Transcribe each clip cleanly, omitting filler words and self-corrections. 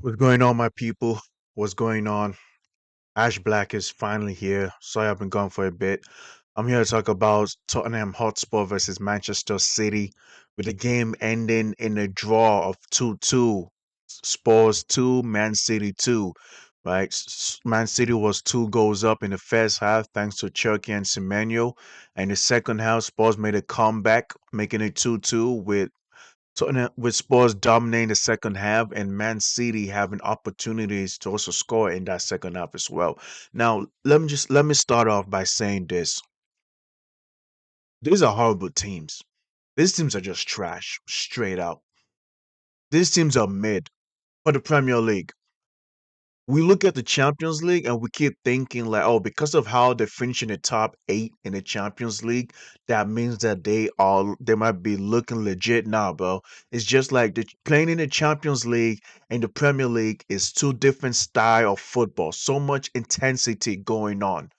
What's going on, my people? What's going on? Ash Black is finally here. Sorry I've been gone for a bit. I'm here to talk about Tottenham Hotspur versus Manchester City, with the game ending in a draw of 2-2. Spurs 2, Man City 2. Right? Man City was 2 goals up in the first half thanks to Cherky and Semenyo. And the second half, Spurs made a comeback, making it 2-2 with Spurs dominating the second half and Man City having opportunities to also score in that second half as well. Now, let me start off by saying this. These are horrible teams. These teams are just trash, straight out. These teams are mid for the Premier League. We look at the Champions League and we keep thinking like, oh, because of how they finish in the top 8 in the Champions League, that means that they might be looking legit now, bro. It's just like playing in the Champions League and the Premier League is two different style of football. So much intensity going on.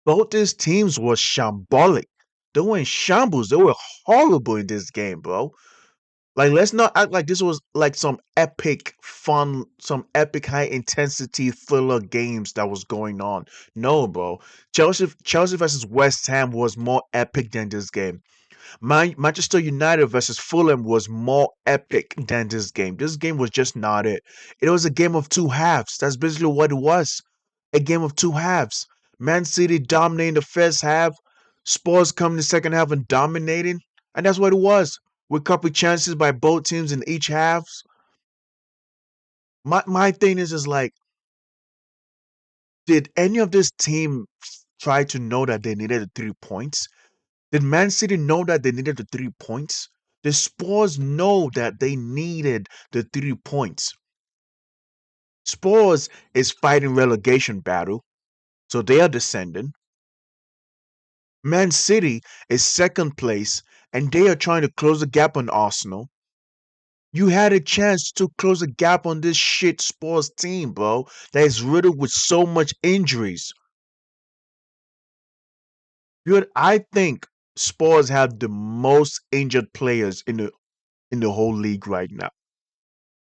Both these teams were shambolic. They were in shambles. They were horrible in this game, bro. Like, let's not act like this was like some epic fun, some epic high intensity thriller games that was going on. No, bro. Chelsea versus West Ham was more epic than this game. Manchester United versus Fulham was more epic than this game. This game was just not it. It was a game of two halves. That's basically what it was. A game of two halves. Man City dominating the first half, Spurs coming the second half and dominating. And that's what it was. With couple chances by both teams in each halves. My thing is like, did any of this team try to know that they needed the 3 points? Did Man City know that they needed the 3 points? The Spurs know that they needed the 3 points. Spurs is fighting relegation battle, so they are descending. Man City is second place, and they are trying to close the gap on Arsenal. You had a chance to close the gap on this shit Spurs team, bro, that is riddled with so much injuries. I think Spurs have the most injured players in the whole league right now.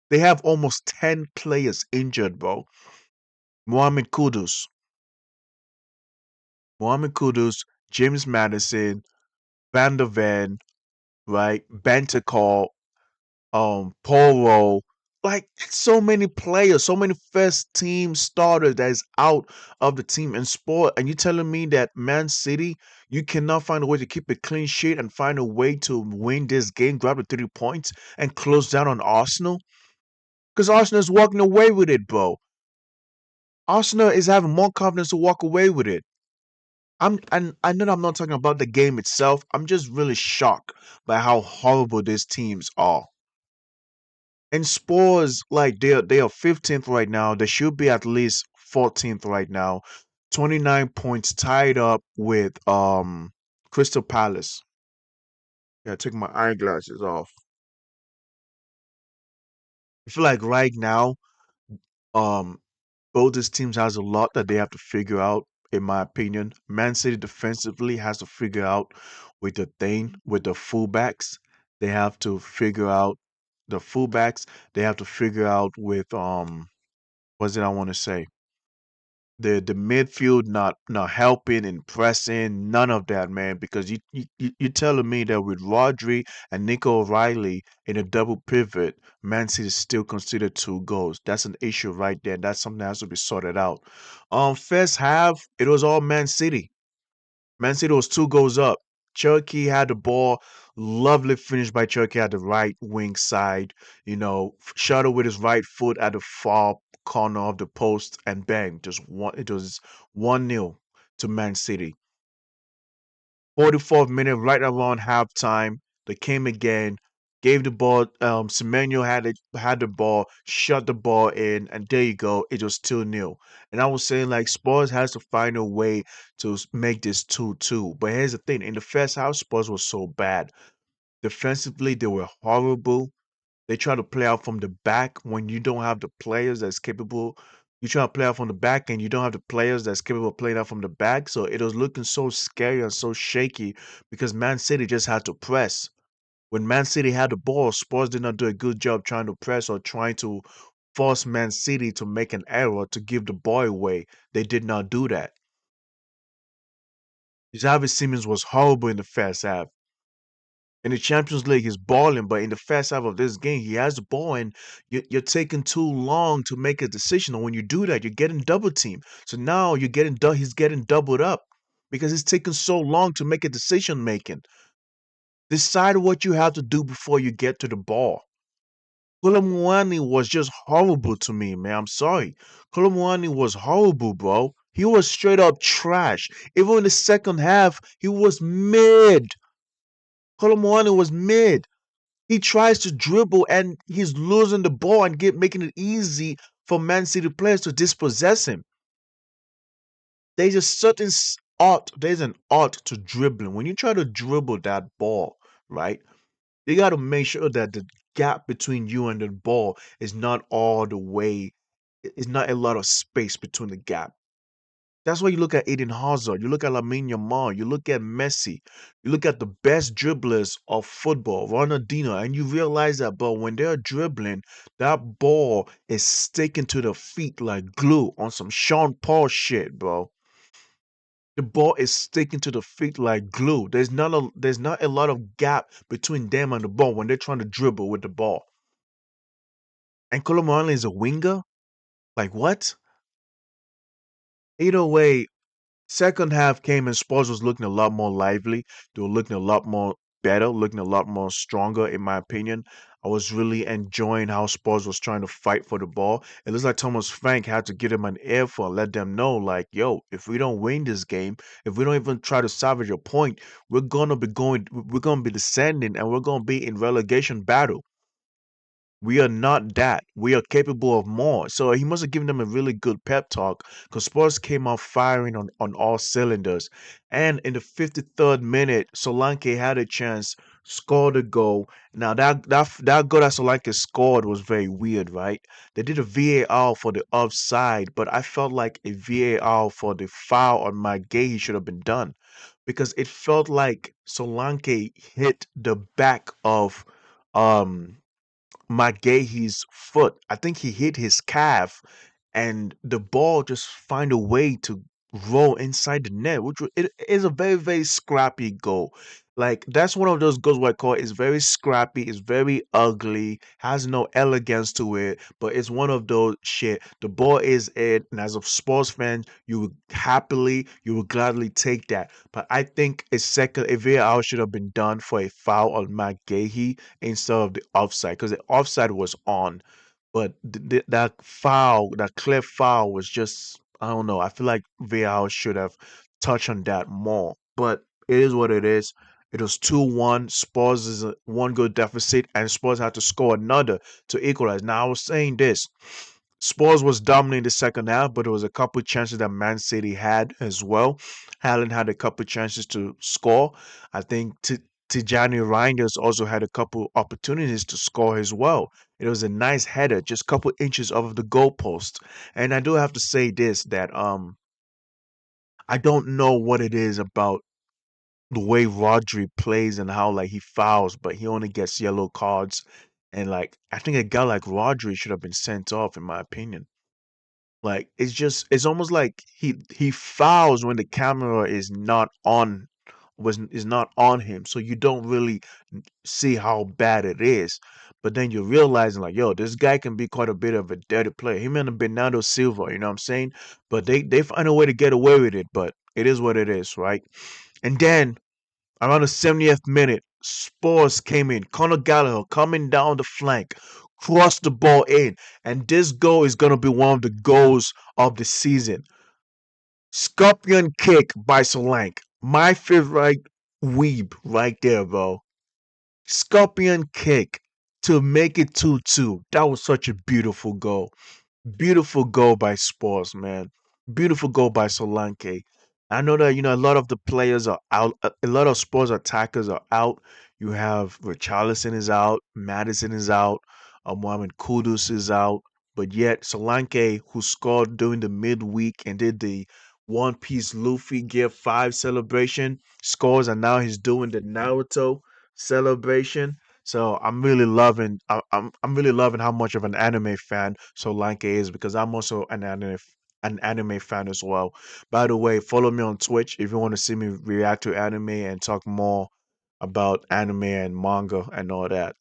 They have almost 10 players injured, bro. Mohamed Kudus, Mohamed Kudus, James Madison, Van der Ven, right? Bentancur, Poro. Like, so many players, so many first team starters that is out of the team in sport. And you telling me that Man City, you cannot find a way to keep a clean sheet and find a way to win this game, grab the 3 points, and close down on Arsenal? Because Arsenal is walking away with it, bro. Arsenal is having more confidence to walk away with it. And I know I'm not talking about the game itself. I'm just really shocked by how horrible these teams are. And Spurs, like they are 15th right now. They should be at least 14th right now. 29 points tied up with Crystal Palace. Yeah, take my eyeglasses off. I feel like right now, um, both these teams has a lot that they have to figure out, in my opinion. Man City defensively has to figure out with the fullbacks. They have to figure out the fullbacks. They have to figure out with what's it I want to say? The midfield not helping and pressing, none of that, man. Because you telling me that with Rodri and Nico O'Reilly in a double pivot, Man City is still considered 2 goals. That's an issue right there. That's something that has to be sorted out. First half, it was all Man City. Man City was 2 goals up. Cherokee had the ball. Lovely finish by Cherokee at the right wing side. Shuttle with his right foot at the far corner of the post, and bang, just one. It was 1-0 to Man City. 44th minute, right around halftime, they came again, gave the ball. Semenyo had the ball, shut the ball in, and there you go. It was 2-0. And I was saying like Spurs has to find a way to make this 2-2. But here's the thing: in the first half, Spurs was so bad. Defensively, they were horrible. They try to play out from the back when you don't have the players that's capable. You try to play out from the back and you don't have the players that's capable of playing out from the back. So it was looking so scary and so shaky because Man City just had to press. When Man City had the ball, Spurs did not do a good job trying to press or trying to force Man City to make an error to give the ball away. They did not do that. Xavi Simons was horrible in the first half. In the Champions League, he's balling, but in the first half of this game, he has the ball, and you're taking too long to make a decision. And when you do that, you're getting double teamed. So now he's getting doubled up because it's taking so long to make a decision making. Decide what you have to do before you get to the ball. Kolomwani was just horrible to me, man. I'm sorry. Kolomwani was horrible, bro. He was straight up trash. Even in the second half, he was mid. Kolomwani was mid. He tries to dribble and he's losing the ball and making it easy for Man City players to dispossess him. There's a certain art. There's an art to dribbling. When you try to dribble that ball, right? You got to make sure that the gap between you and the ball is not all the way. It's not a lot of space between the gap. That's why you look at Eden Hazard, you look at Lamine Yamal, you look at Messi, you look at the best dribblers of football, Ronaldinho, and you realize that, bro, when they're dribbling, that ball is sticking to the feet like glue on some Sean Paul shit, bro. The ball is sticking to the feet like glue. There's not a lot of gap between them and the ball when they're trying to dribble with the ball. And Colomani is a winger? Like what? Either way, second half came and Spurs was looking a lot more lively. They were looking a lot more better, looking a lot more stronger, in my opinion. I was really enjoying how Spurs was trying to fight for the ball. It looks like Thomas Frank had to give them an earful and let them know, like, yo, if we don't win this game, if we don't even try to salvage a point, we're gonna be descending and we're gonna be in relegation battle. We are not that. We are capable of more. So he must have given them a really good pep talk because Spurs came out firing on all cylinders. And in the 53rd minute, Solanke had a chance, scored a goal. Now that goal that Solanke scored was very weird, right? They did a VAR for the offside, but I felt like a VAR for the foul on Maguire should have been done because it felt like Solanke hit the back of um Magehi's foot. I think he hit his calf, and the ball just find a way to roll inside the net, it is a very very scrappy goal. Like that's one of those goals where I call it's very scrappy, it's very ugly, has no elegance to it, but it's one of those shit. The ball is it, and as a sports fan, you would gladly take that. But I think a VAR should have been done for a foul on Magehi instead of the offside because the offside was on. But that foul, that clear foul, was just I don't know. I feel like VAR should have touched on that more. But it is what it is. It was 2-1. Spurs is a one goal deficit, and Spurs had to score another to equalize. Now I was saying this. Spurs was dominating the second half, but there was a couple chances that Man City had as well. Haaland had a couple chances to score. I think Tijani Reinders also had a couple opportunities to score as well. It was a nice header, just a couple inches off of the goalpost. And I do have to say this that I don't know what it is about the way Rodri plays and how like he fouls, but he only gets yellow cards. And like I think a guy like Rodri should have been sent off, in my opinion. Like it's almost like he fouls when the camera is not on him, so you don't really see how bad it is. But then you're realizing like, yo, this guy can be quite a bit of a dirty player. Him and Bernardo Silva, you know what I'm saying? But they find a way to get away with it, but it is what it is, right? And then around the 70th minute, Spurs came in. Conor Gallagher coming down the flank, crossed the ball in, and this goal is gonna be one of the goals of the season. Scorpion kick by Solank. My favorite weeb right there, bro. Scorpion kick to make it 2-2. That was such a beautiful goal. Beautiful goal by Spurs, man. Beautiful goal by Solanke. I know that a lot of the players are out. A lot of Spurs attackers are out. You have Richarlison is out, Madison is out, Mohamed Kudus is out, but yet Solanke, who scored during the midweek and did the One Piece Luffy Gear 5 celebration, scores and now he's doing the Naruto celebration. So I'm really loving how much of an anime fan Solanke is because I'm also an anime fan as well. By the way, follow me on Twitch if you want to see me react to anime and talk more about anime and manga and all that.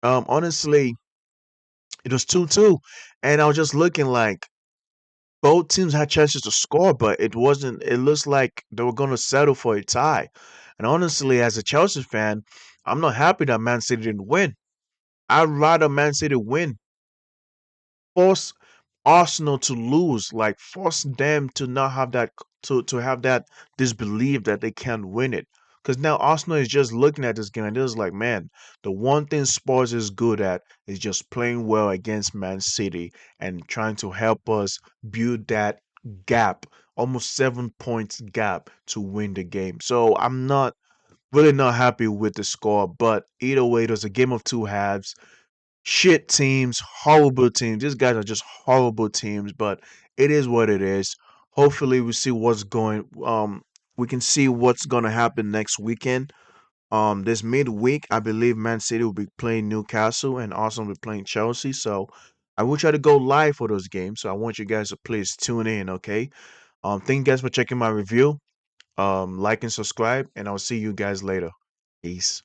Honestly, it was 2-2, and I was just looking like both teams had chances to score, but it wasn't. It looks like they were going to settle for a tie. And honestly, as a Chelsea fan, I'm not happy that Man City didn't win. I'd rather Man City win, force Arsenal to lose, like force them to not have that to have that disbelief that they can't win it. Because now Arsenal is just looking at this game and it's like, man, the one thing Spurs is good at is just playing well against Man City and trying to help us build that gap, almost 7 points gap to win the game. So I'm not really not happy with the score, but either way, it was a game of two halves. Shit teams, horrible teams. These guys are just horrible teams, but it is what it is. Hopefully we see what's going we can see what's gonna happen next weekend. This midweek, I believe Man City will be playing Newcastle and Arsenal will be playing Chelsea. So I will try to go live for those games. So I want you guys to please tune in, okay? Thank you guys for checking my review. Like and subscribe, and I'll see you guys later. Peace.